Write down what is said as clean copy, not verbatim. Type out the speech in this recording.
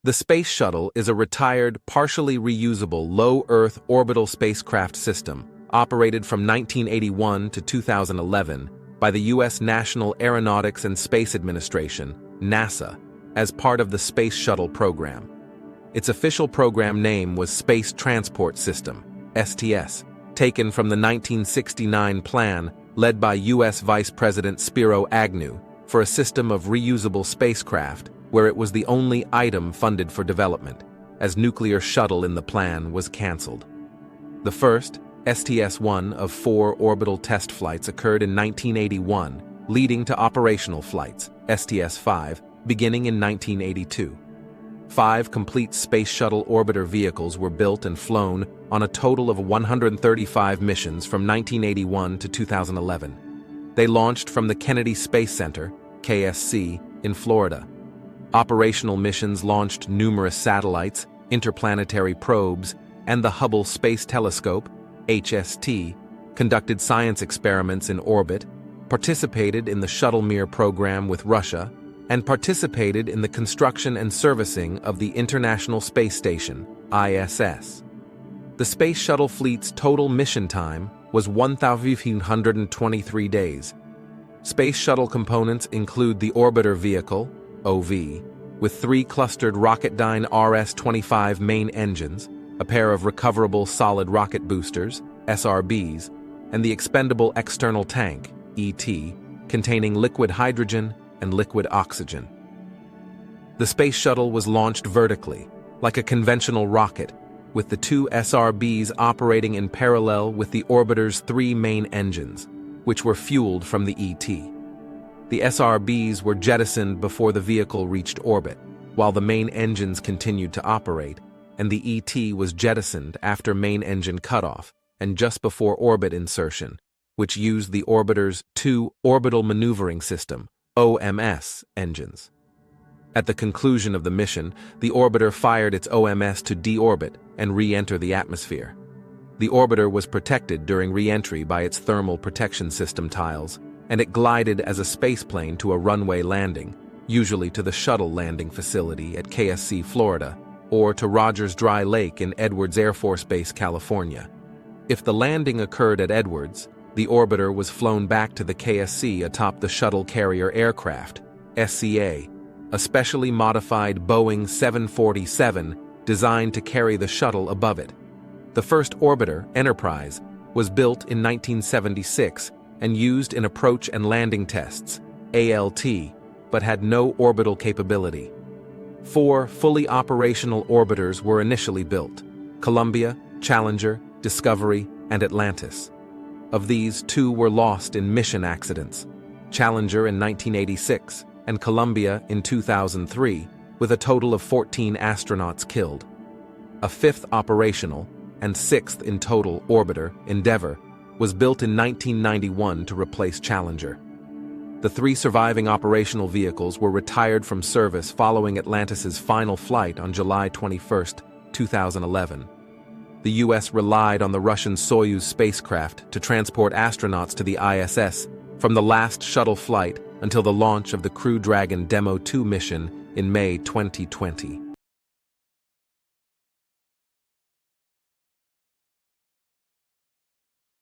The Space Shuttle is a retired, partially reusable low-Earth orbital spacecraft system operated from 1981 to 2011 by the U.S. National Aeronautics and Space Administration, NASA, as part of the Space Shuttle program. Its official program name was Space Transport System, STS, taken from the 1969 plan led by U.S. Vice President Spiro Agnew for a system of reusable spacecraft where it was the only item funded for development, as nuclear shuttle in the plan was cancelled. The first, STS-1 of 4 orbital test flights occurred in 1981, leading to operational flights, STS-5, beginning in 1982. 5 complete Space Shuttle orbiter vehicles were built and flown on a total of 135 missions from 1981 to 2011. They launched from the Kennedy Space Center, KSC, in Florida. Operational missions launched numerous satellites, interplanetary probes, and the Hubble Space Telescope, HST, conducted science experiments in orbit, participated in the Shuttle-Mir program with Russia, and participated in the construction and servicing of the International Space Station, ISS. The Space Shuttle fleet's total mission time was 1,523 days. Space Shuttle components include the Orbiter Vehicle, OV, with 3 clustered Rocketdyne RS-25 main engines, a pair of recoverable solid rocket boosters, SRBs, and the Expendable External Tank, ET, containing liquid hydrogen and liquid oxygen. The Space Shuttle was launched vertically, like a conventional rocket, with the 2 SRBs operating in parallel with the orbiter's 3 main engines, which were fueled from the ET. The SRBs were jettisoned before the vehicle reached orbit, while the main engines continued to operate, and the ET was jettisoned after main engine cutoff and just before orbit insertion, which used the orbiter's 2 Orbital Maneuvering System, OMS, engines. At the conclusion of the mission, the orbiter fired its OMS to deorbit and re-enter the atmosphere. The orbiter was protected during re-entry by its thermal protection system tiles, and it glided as a spaceplane to a runway landing, usually to the Shuttle landing facility at KSC, Florida, or to Rogers Dry Lake in Edwards Air Force Base, California. If the landing occurred at Edwards, the orbiter was flown back to the KSC atop the Shuttle Carrier Aircraft, SCA, a specially modified Boeing 747 designed to carry the shuttle above it. The first orbiter, Enterprise, was built in 1976 and used in approach and landing tests, ALT, but had no orbital capability. 4 fully operational orbiters were initially built: Columbia, Challenger, Discovery, and Atlantis. Of these, 2 were lost in mission accidents: Challenger in 1986 and Columbia in 2003, with a total of 14 astronauts killed. A 5th operational, and 6th in total, orbiter, Endeavour, was built in 1991 to replace Challenger. The 3 surviving operational vehicles were retired from service following Atlantis's final flight on July 21, 2011. The U.S. relied on the Russian Soyuz spacecraft to transport astronauts to the ISS from the last shuttle flight until the launch of the Crew Dragon Demo 2 mission in May 2020.